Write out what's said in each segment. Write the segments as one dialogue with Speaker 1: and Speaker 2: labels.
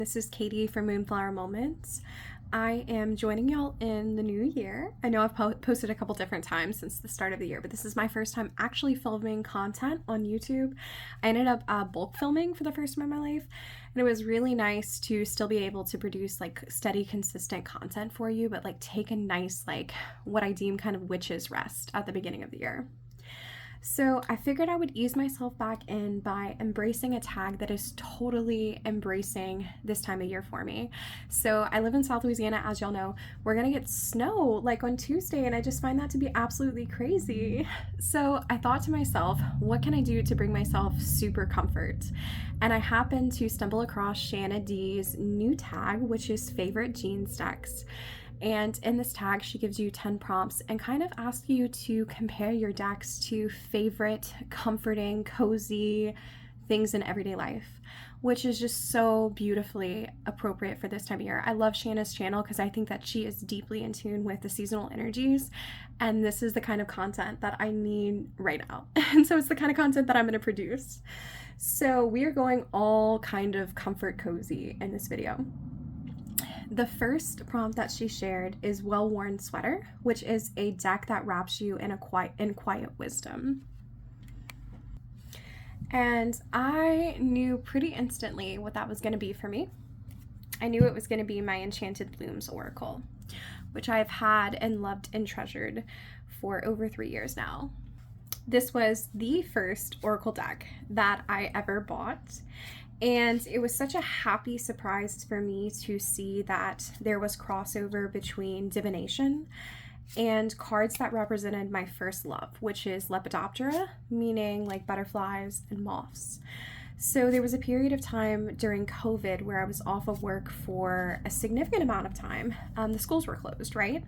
Speaker 1: This is Katie from Moonflower Moments. I am joining y'all in the new year. I know I've posted a couple different times since the start of the year, but this is my first time actually filming content on YouTube. I ended up bulk filming for the first time in my life, and it was really nice to still be able to produce like steady, consistent content for you, but like take a nice, like what I deem kind of witch's rest at the beginning of the year. So I figured I would ease myself back in by embracing a tag that is totally embracing this time of year for me. So I live in South Louisiana, as y'all know. We're gonna get snow like on Tuesday, and I just find that to be absolutely crazy. So I thought to myself, what can I do to bring myself super comfort? And I happened to stumble across Shanna D's new tag, which is favorite jeans decks. And in this tag, she gives you 10 prompts and kind of asks you to compare your decks to favorite, comforting, cozy things in everyday life, which is just so beautifully appropriate for this time of year. I love Shanna's channel because I think that she is deeply in tune with the seasonal energies, and this is the kind of content that I need right now. And so it's the kind of content that I'm going to produce. So we are going all kind of comfort cozy in this video. The first prompt that she shared is Well-Worn Sweater, which is a deck that wraps you in quiet wisdom. And I knew pretty instantly what that was going to be for me. I knew it was going to be my Enchanted Looms Oracle, which I've had and loved and treasured for over 3 years now. This was the first Oracle deck that I ever bought. And it was such a happy surprise for me to see that there was crossover between divination and cards that represented my first love, which is Lepidoptera, meaning like butterflies and moths. So there was a period of time during COVID where I was off of work for a significant amount of time. The schools were closed, right?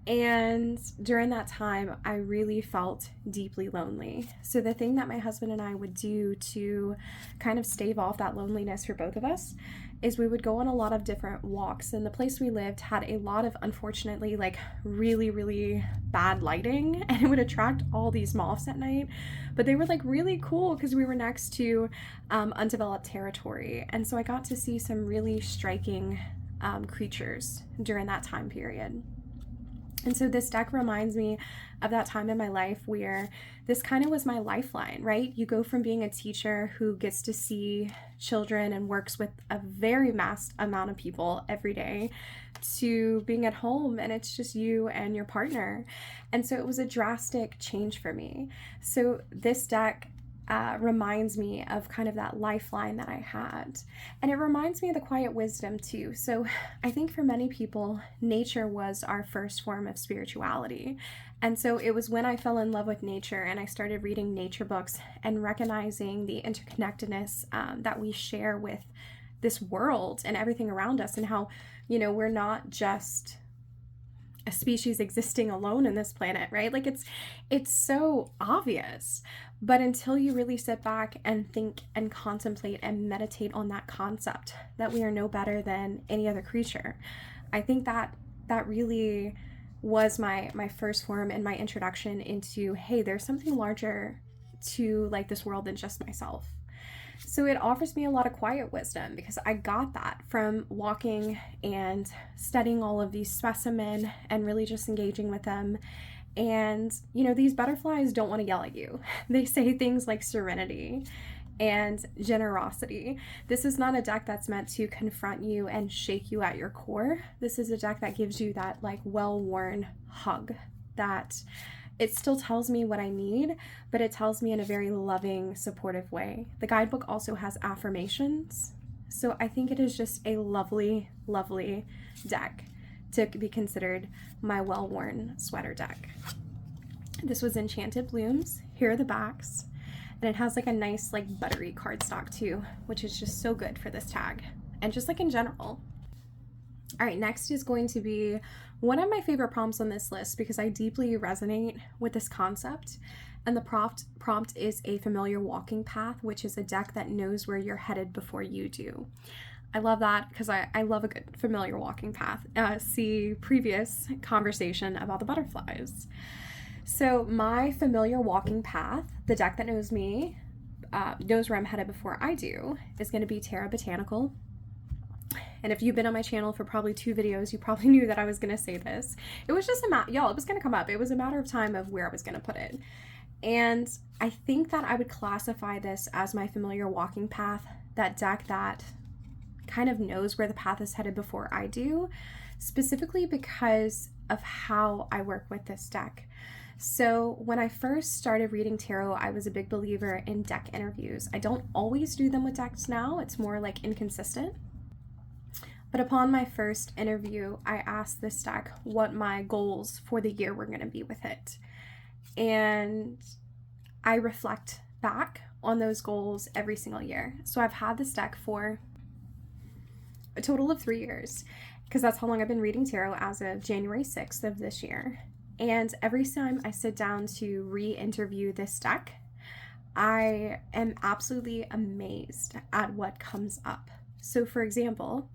Speaker 1: And during that time, I really felt deeply lonely. So the thing that my husband and I would do to kind of stave off that loneliness for both of us is we would go on a lot of different walks. And the place we lived had a lot of, unfortunately, like really, really bad lighting, and it would attract all these moths at night. But they were like really cool because we were next to undeveloped territory. And so I got to see some really striking creatures during that time period. And so this deck reminds me of that time in my life where this kind of was my lifeline, right? You go from being a teacher who gets to see children and works with a very vast amount of people every day to being at home and it's just you and your partner. And so it was a drastic change for me. So this deck reminds me of kind of that lifeline that I had. And it reminds me of the quiet wisdom too. So I think for many people, nature was our first form of spirituality. And so it was when I fell in love with nature and I started reading nature books and recognizing the interconnectedness that we share with this world and everything around us, and how, you know, we're not just a species existing alone in this planet, right? Like it's so obvious, but until you really sit back and think and contemplate and meditate on that concept that we are no better than any other creature, I think that really was my first form and my introduction into, hey, there's something larger to like this world than just myself. So it offers me a lot of quiet wisdom because I got that from walking and studying all of these specimens and really just engaging with them. And, you know, these butterflies don't want to yell at you. They say things like serenity and generosity. This is not a deck that's meant to confront you and shake you at your core. This is a deck that gives you that like well-worn hug that it still tells me what I need, but it tells me in a very loving, supportive way. The guidebook also has affirmations. So I think it is just a lovely, lovely deck to be considered my well-worn sweater deck. This was Enchanted Looms. Here are the backs. And it has like a nice like buttery cardstock too, which is just so good for this tag and just like in general. All right, next is going to be one of my favorite prompts on this list because I deeply resonate with this concept. And the prompt is a familiar walking path, which is a deck that knows where you're headed before you do. I love that because I love a good familiar walking path. See previous conversation about the butterflies. So my familiar walking path, the deck that knows me, knows where I'm headed before I do, is going to be Terra Botanical. And if you've been on my channel for probably 2 videos, you probably knew that I was gonna say this. It was just y'all, it was gonna come up. It was a matter of time of where I was gonna put it. And I think that I would classify this as my familiar walking path, that deck that kind of knows where the path is headed before I do, specifically because of how I work with this deck. So when I first started reading tarot, I was a big believer in deck interviews. I don't always do them with decks now. It's more like inconsistent. But upon my first interview, I asked this deck what my goals for the year were going to be with it. And I reflect back on those goals every single year. So I've had this deck for a total of 3 years, because that's how long I've been reading tarot as of January 6th of this year. And every time I sit down to re-interview this deck, I am absolutely amazed at what comes up. So for example,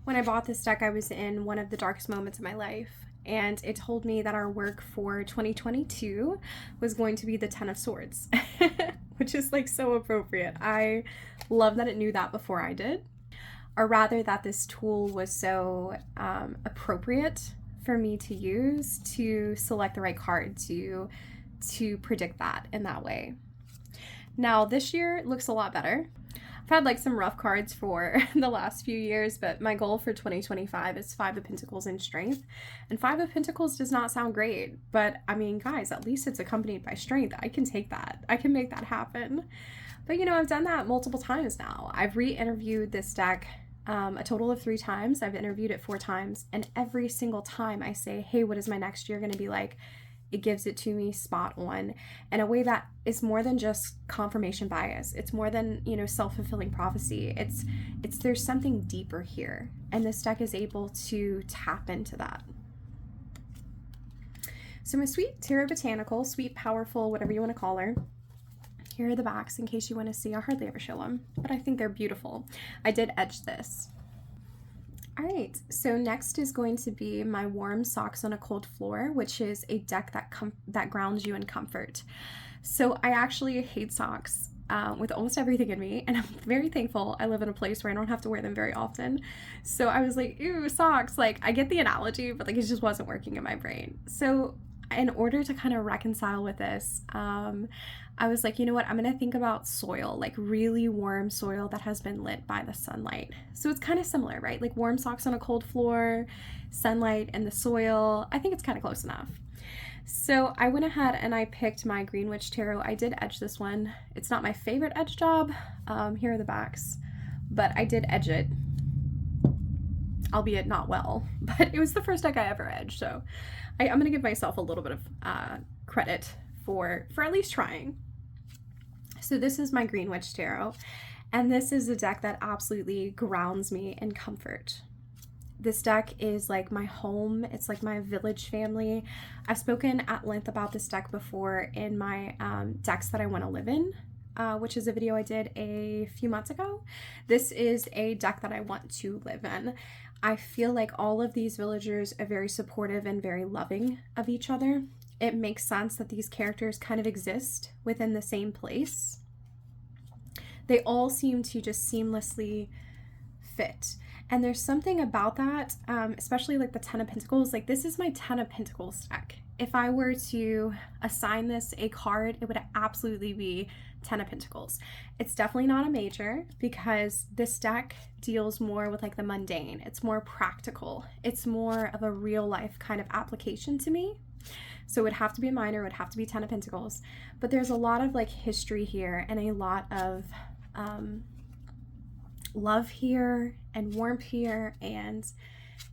Speaker 1: when I bought this deck, I was in one of the darkest moments of my life, and it told me that our work for 2022 was going to be the 10 of Swords, which is like so appropriate. I love that it knew that before I did, or rather that this tool was so appropriate for me to use to select the right card to predict that in that way. Now this year looks a lot better. I've had like some rough cards for the last few years, but my goal for 2025 is 5 of Pentacles in Strength. And 5 of Pentacles does not sound great, but I mean, guys, at least it's accompanied by strength. I can take that. I can make that happen. But you know, I've done that multiple times now. I've re-interviewed this deck a total of 3 times. I've interviewed it 4 times, and every single time I say, hey, what is my next year going to be like? It gives it to me spot on in a way that is more than just confirmation bias. It's more than, you know, self-fulfilling prophecy. It's there's something deeper here, and this deck is able to tap into that. So my sweet tarot botanical, sweet, powerful, whatever you want to call her. Here are the backs in case you want to see. I hardly ever show them, but I think they're beautiful. I did edge this. All right, so next is going to be my Warm Socks on a Cold Floor, which is a deck that grounds you in comfort. So I actually hate socks with almost everything in me, and I'm very thankful I live in a place where I don't have to wear them very often. So I was like, ew, socks. Like, I get the analogy, but like it just wasn't working in my brain. So in order to kind of reconcile with this, I was like, you know what, I'm gonna think about soil, like really warm soil that has been lit by the sunlight. So it's kind of similar, right? Like warm socks on a cold floor, sunlight and the soil. I think it's kind of close enough. So I went ahead and I picked my Green Witch Tarot. I did edge this one. It's not my favorite edge job. Here are the backs, but I did edge it, albeit not well, but it was the first deck I ever edged. So I'm gonna give myself a little bit of credit for at least trying. So this is my Green Witch Tarot, and this is a deck that absolutely grounds me in comfort. This deck is like my home. It's like my village family. I've spoken at length about this deck before in my decks that I want to live in, which is a video I did a few months ago. This is a deck that I want to live in. I feel like all of these villagers are very supportive and very loving of each other. It makes sense that these characters kind of exist within the same place. They all seem to just seamlessly fit. And there's something about that, especially like the 10 of Pentacles. Like this is my 10 of Pentacles deck. If I were to assign this a card, it would absolutely be 10 of Pentacles. It's definitely not a major because this deck deals more with like the mundane. It's more practical. It's more of a real life kind of application to me. So it would have to be a minor, it would have to be 10 of Pentacles. But there's a lot of like history here and a lot of love here and warmth here, and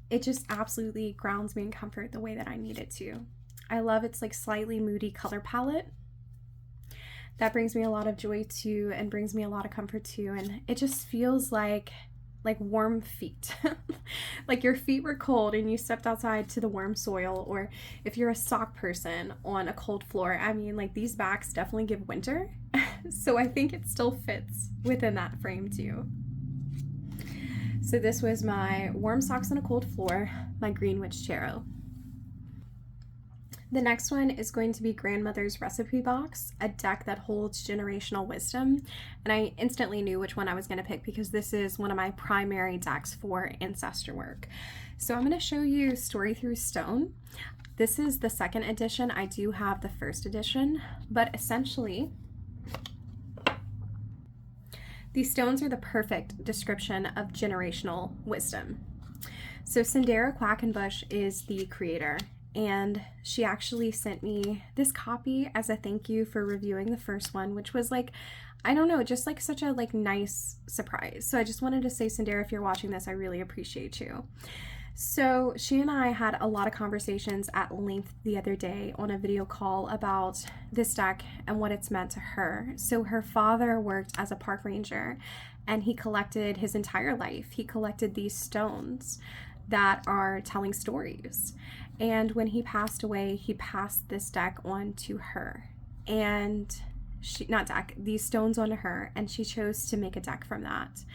Speaker 1: it just absolutely grounds me in comfort the way that I need it to. I love its like slightly moody color palette. That brings me a lot of joy too, and brings me a lot of comfort too, and it just feels like warm feet. Like your feet were cold and you stepped outside to the warm soil, or if you're a sock person on a cold floor. I mean, like these backs definitely give winter. So I think it still fits within that frame too. So this was my Warm Socks on a Cold Floor, my Green Witch Tarot. The next one is going to be Grandmother's Recipe Box, a deck that holds generational wisdom. And I instantly knew which one I was going to pick because this is one of my primary decks for ancestor work. So I'm going to show you Story Through Stone. This is the second edition. I do have the first edition, but essentially these stones are the perfect description of generational wisdom. So Sindera Quackenbush is the creator, and she actually sent me this copy as a thank you for reviewing the first one, which was like, I don't know, just like such a like nice surprise. So I just wanted to say, Sindera, if you're watching this, I really appreciate you. So she and I had a lot of conversations at length the other day on a video call about this deck and what it's meant to her. So her father worked as a park ranger, and he collected his entire life. He collected these stones that are telling stories. And when he passed away, he passed this deck on to her. And these stones onto her, and she chose to make a deck from that.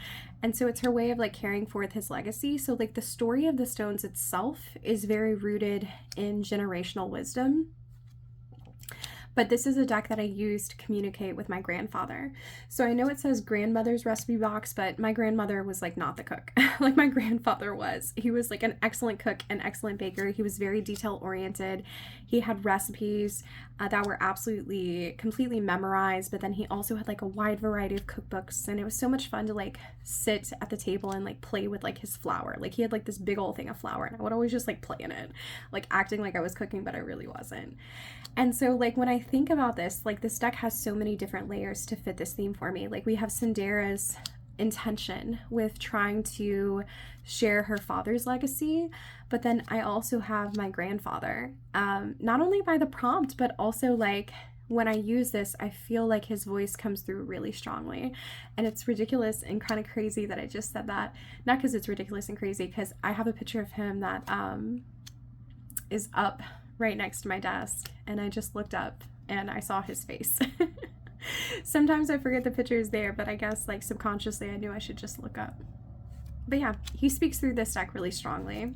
Speaker 1: And so it's her way of like carrying forth his legacy. So like the story of the stones itself is very rooted in generational wisdom. But this is a deck that I use to communicate with my grandfather. So I know it says grandmother's recipe box, but my grandmother was like not the cook like my grandfather was. He was like an excellent cook, an excellent baker. He was very detail oriented. He had recipes that were absolutely completely memorized, but then he also had like a wide variety of cookbooks, and it was so much fun to like sit at the table and like play with like his flour. Like he had like this big old thing of flour, and I would always just like play in it, like acting like I was cooking, but I really wasn't. And so like when I think about this, like this deck has so many different layers to fit this theme for me. Like we have Sindera's intention with trying to share her father's legacy, but then I also have my grandfather, not only by the prompt, but also like when I use this, I feel like his voice comes through really strongly. And it's ridiculous and kind of crazy that I just said that. Not because it's ridiculous and crazy, because I have a picture of him that is up right next to my desk, and I just looked up and I saw his face. Sometimes I forget the picture is there, but I guess like subconsciously I knew I should just look up. But yeah, he speaks through this deck really strongly.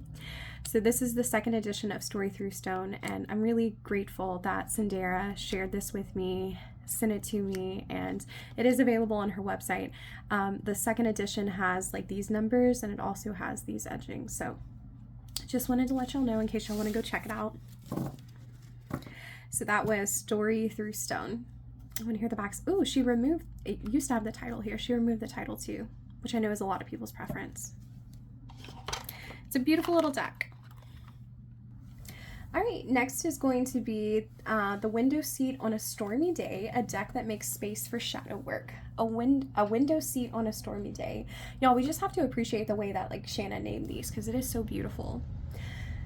Speaker 1: So this is the second edition of Story Through Stone, and I'm really grateful that Sindera shared this with me, sent it to me, and it is available on her website. The second edition has like these numbers, and it also has these etchings. So just wanted to let y'all know in case y'all want to go check it out. So that was Story Through Stone. I want to hear the backs. Ooh, she removed, it used to have the title here. She removed the title too, which I know is a lot of people's preference. It's a beautiful little deck. All right, next is going to be the Window Seat on a Stormy Day, a deck that makes space for shadow work. A window seat on a stormy day. Y'all, we just have to appreciate the way that like Shanna named these, because it is so beautiful.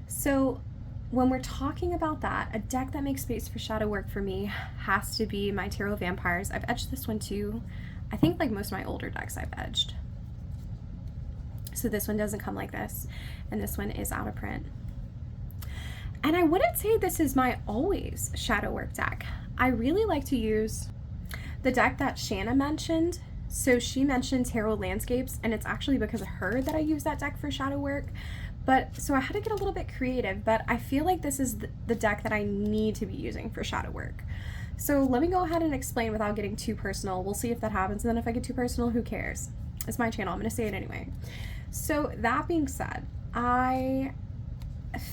Speaker 1: So when we're talking about that, a deck that makes space for shadow work for me has to be my Tarot Vampires. I've edged this one too. I think like most of my older decks I've edged. So this one doesn't come like this, and this one is out of print. And I wouldn't say this is my always shadow work deck. I really like to use the deck that Shanna mentioned. So she mentioned Tarot Landscapes, and it's actually because of her that I use that deck for shadow work. But so I had to get a little bit creative, but I feel like this is the deck that I need to be using for shadow work. So let me go ahead and explain without getting too personal. We'll see if that happens, and then if I get too personal, who cares? It's my channel, I'm gonna say it anyway. So that being said, I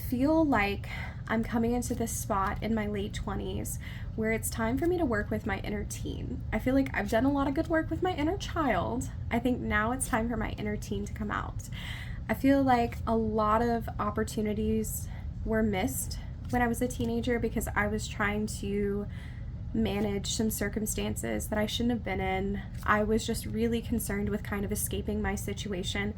Speaker 1: feel like I'm coming into this spot in my late 20s where it's time for me to work with my inner teen. I feel like I've done a lot of good work with my inner child. I think now it's time for my inner teen to come out. I feel like a lot of opportunities were missed when I was a teenager because I was trying to manage some circumstances that I shouldn't have been in. I was just really concerned with kind of escaping my situation,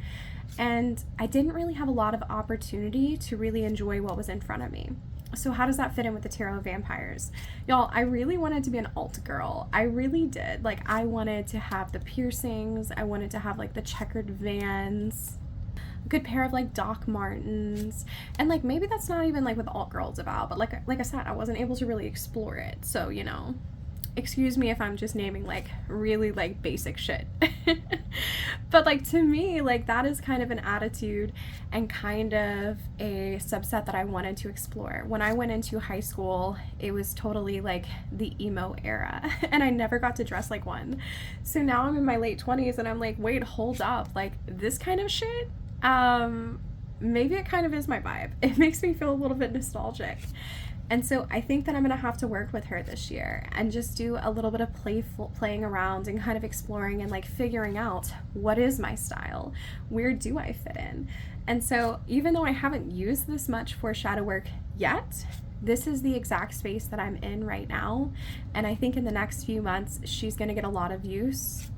Speaker 1: and I didn't really have a lot of opportunity to really enjoy what was in front of me. So how does that fit in with the Tarot Vampires? Y'all, I really wanted to be an alt girl. I really did. Like, I wanted to have the piercings. I wanted to have like the checkered Vans, a good pair of like Doc Martens, and like maybe that's not even like what the alt girl's about, but like I said, I wasn't able to really explore it. So, you know, Excuse me if I'm just naming like really like basic shit. But like to me, like that is kind of an attitude and kind of a subset that I wanted to explore. When I went into high school, it was totally like the emo era and I never got to dress like one. So now I'm in my late 20s and I'm like, wait, hold up. Like this kind of shit, maybe it kind of is my vibe. It makes me feel a little bit nostalgic. And so I think that I'm going to have to work with her this year and just do a little bit of playing around and kind of exploring and like figuring out what is my style, where do I fit in. And so even though I haven't used this much for shadow work yet, this is the exact space that I'm in right now. And I think in the next few months, she's going to get a lot of use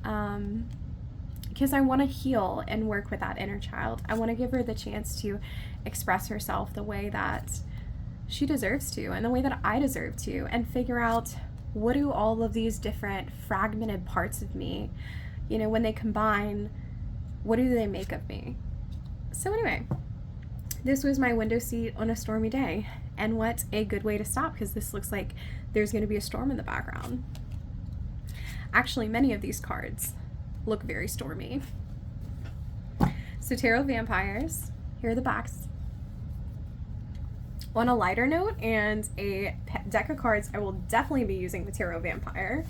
Speaker 1: because I want to heal and work with that inner child. I want to give her the chance to express herself the way that she deserves to and the way that I deserve to, and figure out what do all of these different fragmented parts of me, you know, when they combine, what do they make of me? So anyway, this was my window seat on a stormy day, and what a good way to stop, because this looks like there's going to be a storm in the background. Actually, many of these cards look very stormy. So Tarot Vampires, here are the backs. On a lighter note and a deck of cards, I will definitely be using the Tarot Vampire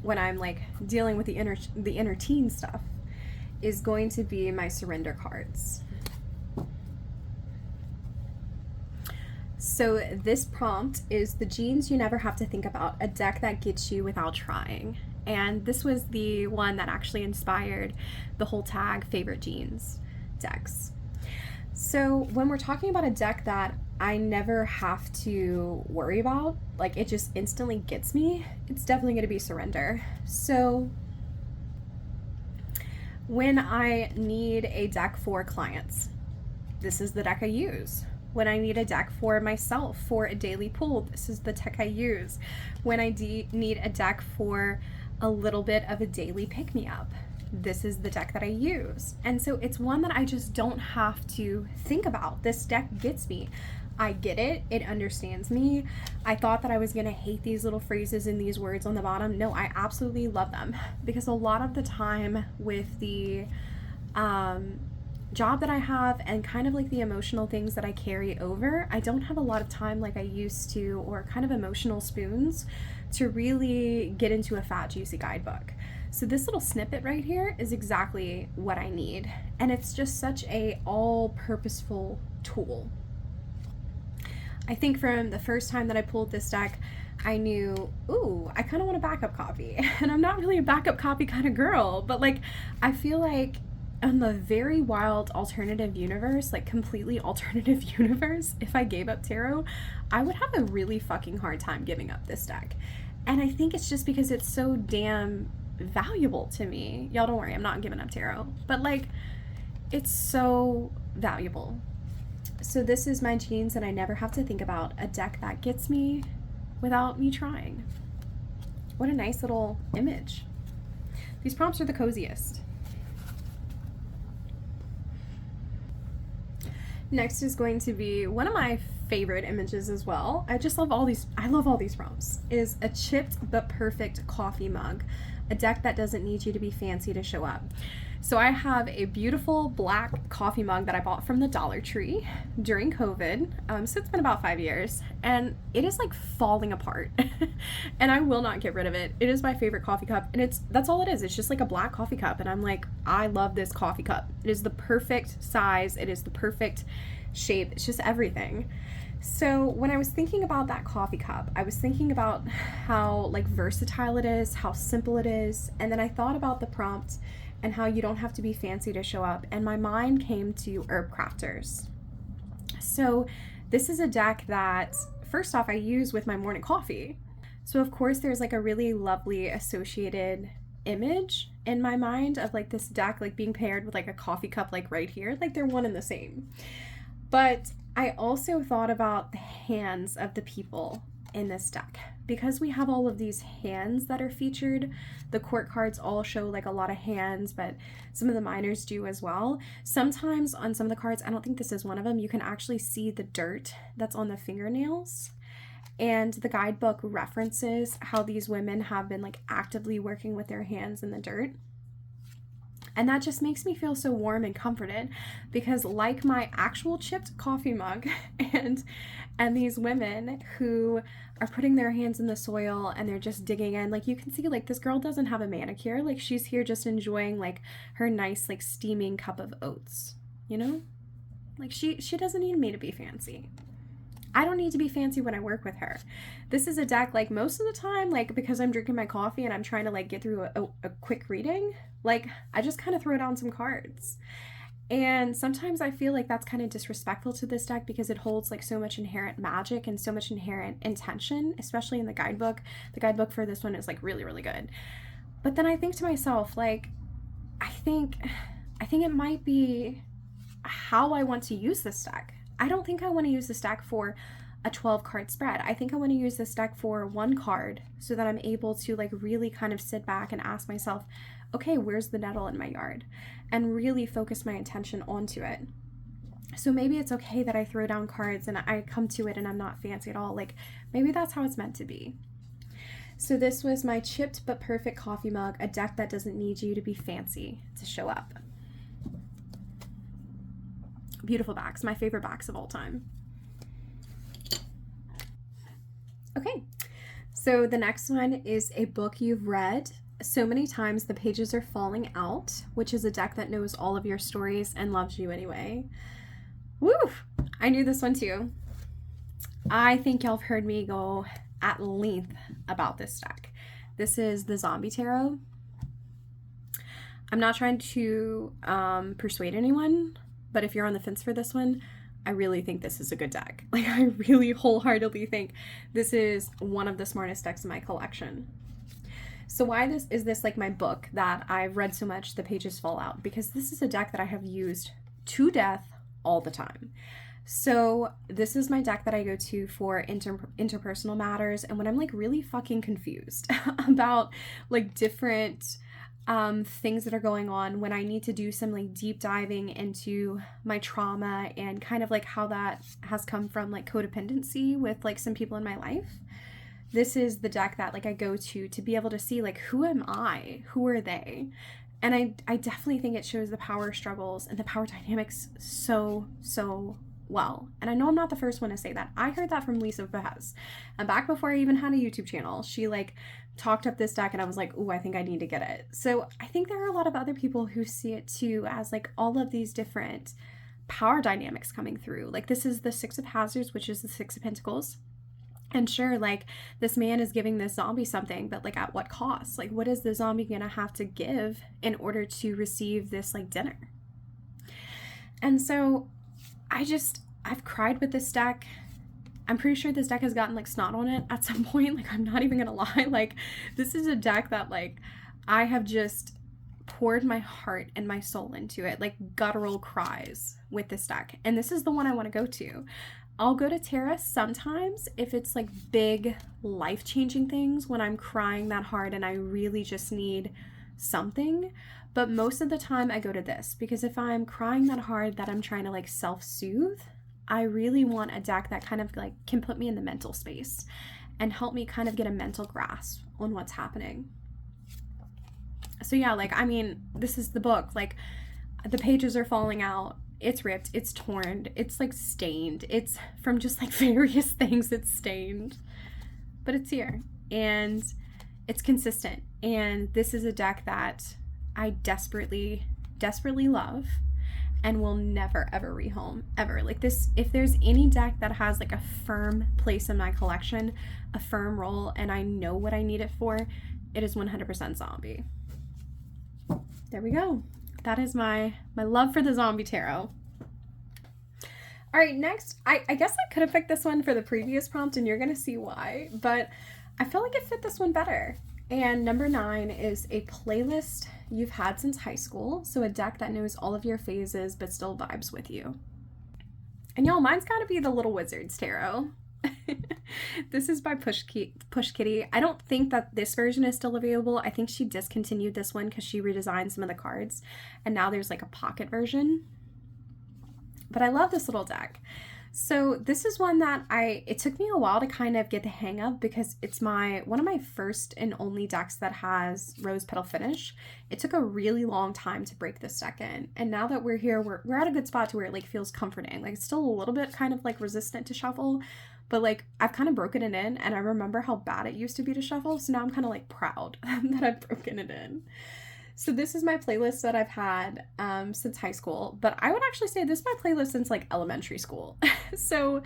Speaker 1: when I'm like dealing with the inner teen stuff, is going to be my surrender cards. So this prompt is the jeans you never have to think about, a deck that gets you without trying. And this was the one that actually inspired the whole tag favorite jeans decks. So when we're talking about a deck that I never have to worry about, like it just instantly gets me, it's definitely going to be surrender. So when I need a deck for clients, this is the deck I use. When I need a deck for myself for a daily pull, this is the deck I use. When I need a deck for a little bit of a daily pick-me-up, this is the deck that I use. And so it's one that I just don't have to think about. This deck gets me. I get it. It understands me. I thought that I was going to hate these little phrases and these words on the bottom. No, I absolutely love them, because a lot of the time with the job that I have and kind of like the emotional things that I carry over, I don't have a lot of time like I used to, or kind of emotional spoons to really get into a fat, juicy guidebook. So this little snippet right here is exactly what I need. And it's just such a all-purposeful tool. I think from the first time that I pulled this deck, I knew, ooh, I kind of want a backup copy. And I'm not really a backup copy kind of girl, but like, I feel like in the very wild alternative universe, like completely alternative universe, if I gave up tarot, I would have a really fucking hard time giving up this deck. And I think it's just because it's so damn valuable to me. Y'all don't worry, I'm not giving up tarot, but like it's so valuable. So this is my jeans and I never have to think about, a deck that gets me without me trying. What a nice little image. These prompts are the coziest. Next is going to be one of my favorite images as well. I just love all these, I love all these prompts, is a chipped but perfect coffee mug. A deck that doesn't need you to be fancy to show up. So I have a beautiful black coffee mug that I bought from the Dollar Tree during COVID. So it's been about 5 years and it is like falling apart and I will not get rid of it. It is my favorite coffee cup, and that's all it is. It's just like a black coffee cup, and I'm like, I love this coffee cup. It is the perfect size. It is the perfect shape. It's just everything. So when I was thinking about that coffee cup, I was thinking about how like versatile it is, how simple it is, and then I thought about the prompt and how you don't have to be fancy to show up, and my mind came to Herb Crafters. So this is a deck that, first off, I use with my morning coffee. So of course there's like a really lovely associated image in my mind of like this deck like being paired with like a coffee cup like right here, like they're one and the same. But I also thought about the hands of the people in this deck. Because we have all of these hands that are featured, the court cards all show like a lot of hands, but some of the minors do as well. Sometimes on some of the cards, I don't think this is one of them, you can actually see the dirt that's on the fingernails. And the guidebook references how these women have been like actively working with their hands in the dirt. And that just makes me feel so warm and comforted, because like my actual chipped coffee mug and these women who are putting their hands in the soil and they're just digging in, like you can see like this girl doesn't have a manicure, like she's here just enjoying like her nice like steaming cup of oats, you know? Like she doesn't need me to be fancy. I don't need to be fancy when I work with her. This is a deck, like most of the time, like because I'm drinking my coffee and I'm trying to like get through a quick reading, like I just kind of throw down some cards. And sometimes I feel like that's kind of disrespectful to this deck because it holds like so much inherent magic and so much inherent intention, especially in the guidebook. The guidebook for this one is like really, really good. But then I think to myself, like, I think it might be how I want to use this deck. I don't think I want to use this deck for a 12 card spread. I think I want to use this deck for one card so that I'm able to like really kind of sit back and ask myself, okay, where's the nettle in my yard? And really focus my attention onto it. So maybe it's okay that I throw down cards and I come to it and I'm not fancy at all. Like maybe that's how it's meant to be. So this was my chipped but perfect coffee mug, a deck that doesn't need you to be fancy to show up. Beautiful backs, my favorite backs of all time. Okay, so the next one is a book you've read so many times the pages are falling out, which is a deck that knows all of your stories and loves you anyway. Woo! I knew this one too. I think y'all have heard me go at length about this deck. This is the Zombie Tarot. I'm not trying to persuade anyone, but if you're on the fence for this one, I really think this is a good deck. Like I really wholeheartedly think this is one of the smartest decks in my collection. So why is this like my book that I've read so much the pages fall out? Because this is a deck that I have used to death all the time. So this is my deck that I go to for interpersonal matters, and when I'm like really fucking confused about like different things that are going on, when I need to do some like deep diving into my trauma and kind of like how that has come from like codependency with like some people in my life. This is the deck that like I go to be able to see like, who am I? Who are they? And I definitely think it shows the power struggles and the power dynamics so well. And I know I'm not the first one to say that. I heard that from Lisa Vaz. And back before I even had a YouTube channel, she like talked up this deck and I was like, ooh, I think I need to get it. So I think there are a lot of other people who see it too as like all of these different power dynamics coming through. Like this is the Six of Hazards, which is the Six of Pentacles. And sure, like this man is giving this zombie something, but like at what cost? Like what is the zombie gonna have to give in order to receive this like dinner? And so I've cried with this deck. I'm pretty sure this deck has gotten like snot on it at some point. Like I'm not even gonna lie. Like this is a deck that like I have just poured my heart and my soul into it, like guttural cries with this deck. And this is the one I want to go to. I'll go to Tara sometimes if it's like big life-changing things, when I'm crying that hard and I really just need something. But most of the time I go to this, because if I'm crying that hard that I'm trying to like self-soothe, I really want a deck that kind of like can put me in the mental space and help me kind of get a mental grasp on what's happening. So yeah, like, I mean, this is the book. Like the pages are falling out. It's ripped, it's torn, it's like stained. It's from just like various things, it's stained. But it's here and it's consistent. And this is a deck that I desperately love and will never ever rehome, ever. Like this, if there's any deck that has like a firm place in my collection, a firm role, and I know what I need it for, it is 100% Zombie. There we go. That is my love for the Zombie Tarot. All right, next, I guess I could have picked this one for the previous prompt and you're gonna see why, but I felt like it fit this one better. And number 9 is a playlist you've had since high school. So a deck that knows all of your phases but still vibes with you. And y'all, mine's gotta be the Little Wizards Tarot. This is by Push Kitty. I don't think that this version is still available. I think she discontinued this one because she redesigned some of the cards and now there's like a pocket version. But I love this little deck. So this is one that it took me a while to kind of get the hang of because it's one of my first and only decks that has rose petal finish. It took a really long time to break this deck in. And now that we're here, we're at a good spot to where it like feels comforting. Like it's still a little bit kind of like resistant to shuffle, but like I've kind of broken it in, and I remember how bad it used to be to shuffle. So now I'm kind of like proud that I've broken it in. So this is my playlist that I've had since high school, but I would actually say this is my playlist since like elementary school. So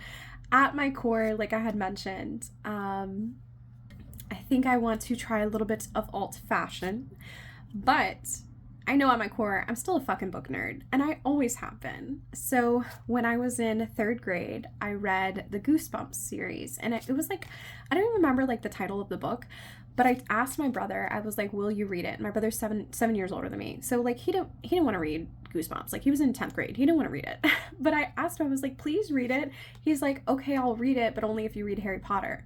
Speaker 1: at my core, like I had mentioned, I think I want to try a little bit of alt fashion, but I know at my core, I'm still a fucking book nerd, and I always have been. So when I was in 3rd grade, I read the Goosebumps series, and it was like, I don't even remember like the title of the book, but I asked my brother, I was like, will you read it? And my brother's seven years older than me. So like he didn't want to read Goosebumps. Like he was in 10th grade. He didn't want to read it. But I asked him, I was like, please read it. He's like, okay, I'll read it, but only if you read Harry Potter.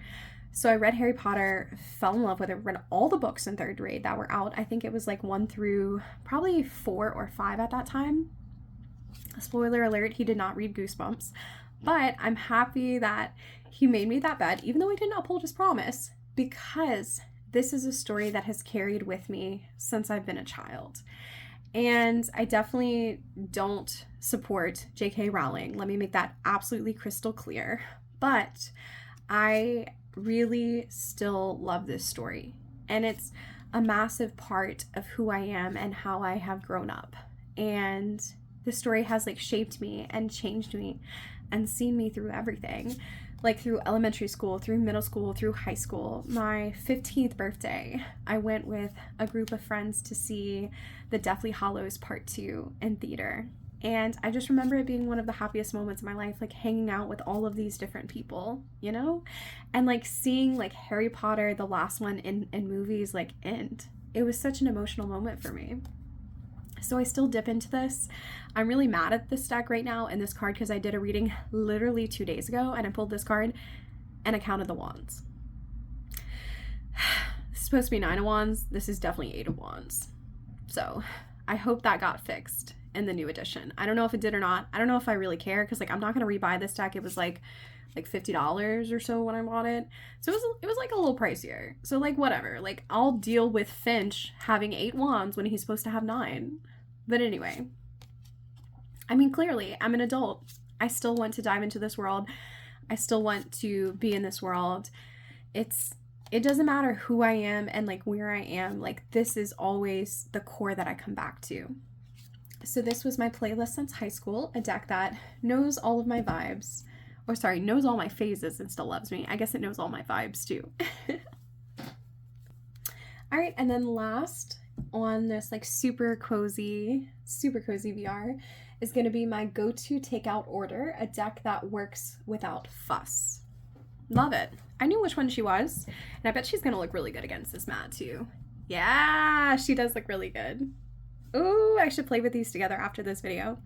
Speaker 1: So I read Harry Potter, fell in love with it, read all the books in 3rd grade that were out. I think it was like 1 through probably 4 or 5 at that time. Spoiler alert, he did not read Goosebumps. But I'm happy that he made me that bet, even though he didn't uphold his promise, because this is a story that has carried with me since I've been a child. And I definitely don't support J.K. Rowling. Let me make that absolutely crystal clear. But I really still love this story. And it's a massive part of who I am and how I have grown up. And this story has like shaped me and changed me and seen me through everything. Like through elementary school, through middle school, through high school. My 15th birthday, I went with a group of friends to see The Deathly Hallows Part 2 in theater. And I just remember it being one of the happiest moments of my life, like hanging out with all of these different people, you know? And like seeing like Harry Potter, the last one in movies, like end. It was such an emotional moment for me. So I still dip into this. I'm really mad at this deck right now and this card because I did a reading literally 2 days ago and I pulled this card and I counted the wands. It's supposed to be 9 of wands. This is definitely 8 of wands. So I hope that got fixed in the new edition. I don't know if it did or not. I don't know if I really care because like I'm not going to rebuy this deck. It was like $50 or so when I bought it. So it was like a little pricier. So like whatever. Like I'll deal with Finch having 8 wands when he's supposed to have 9. But anyway, I mean, clearly I'm an adult. I still want to dive into this world. I still want to be in this world. It doesn't matter who I am and like where I am. Like this is always the core that I come back to. So this was my playlist since high school, a deck that knows all of my vibes. Or sorry, knows all my phases and still loves me. I guess it knows all my vibes too. All right, and then last on this like super cozy VR is going to be my go-to takeout order, a deck that works without fuss. Love it. I knew which one she was, and I bet she's going to look really good against this mat too. Yeah, she does look really good. Ooh, I should play with these together after this video.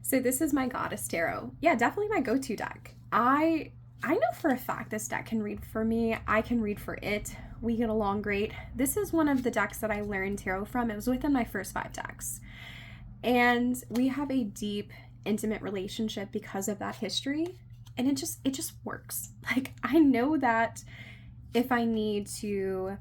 Speaker 1: So this is my Goddess Tarot. Yeah, definitely my go-to deck. I know for a fact this deck can read for me. I can read for it. We get along great. This is one of the decks that I learned tarot from. It was within my first 5 decks. And we have a deep, intimate relationship because of that history. And it just works. Like, I know that if I need to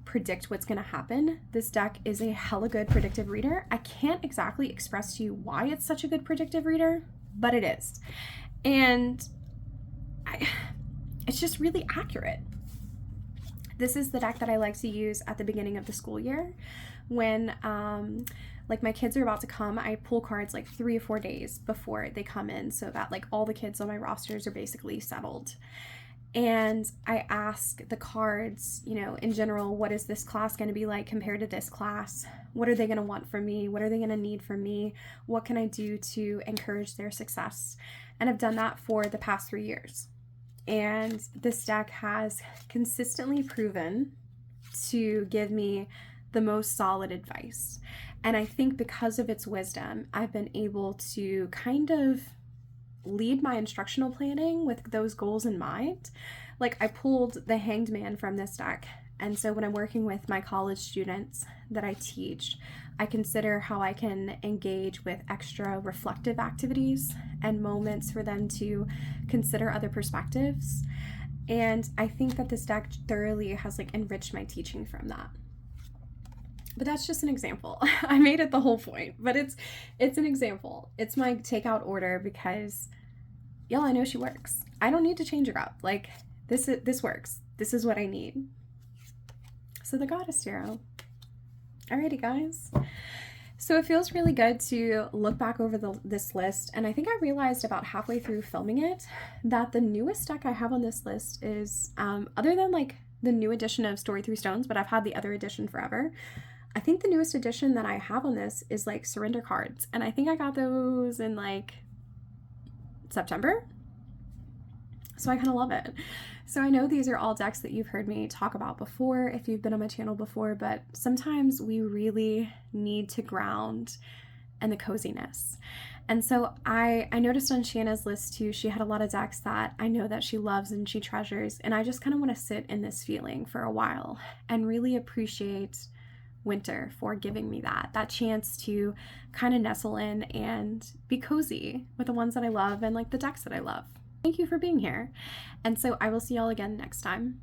Speaker 1: predict what's going to happen, this deck is a hella good predictive reader. I can't exactly express to you why it's such a good predictive reader, but it is. And it's just really accurate. This is the deck that I like to use at the beginning of the school year when like my kids are about to come. I pull cards like 3 or 4 days before they come in so that like all the kids on my rosters are basically settled. And I ask the cards, you know, in general, what is this class going to be like compared to this class? What are they going to want from me? What are they going to need from me? What can I do to encourage their success? And I've done that for the past 3 years. And this deck has consistently proven to give me the most solid advice. And I think because of its wisdom, I've been able to kind of lead my instructional planning with those goals in mind. Like I pulled the Hanged Man from this deck. And so when I'm working with my college students that I teach, I consider how I can engage with extra reflective activities and moments for them to consider other perspectives. And I think that this deck thoroughly has like enriched my teaching from that. But that's just an example. I made it the whole point, but it's an example. It's my takeout order because y'all, I know she works. I don't need to change her up. Like this works. This is what I need. So the Goddess Tarot. Alrighty, guys. So it feels really good to look back over this list, and I think I realized about halfway through filming it that the newest deck I have on this list is, other than like the new edition of Story Through Stones, but I've had the other edition forever. I think the newest edition that I have on this is like Surrender cards, and I think I got those in like September. So I kind of love it. So I know these are all decks that you've heard me talk about before if you've been on my channel before, but sometimes we really need to ground in the coziness. And so I noticed on Shanna's list too, she had a lot of decks that I know that she loves and she treasures, and I just kind of want to sit in this feeling for a while and really appreciate winter for giving me that chance to kind of nestle in and be cozy with the ones that I love and like the decks that I love. Thank you for being here. And so I will see y'all again next time.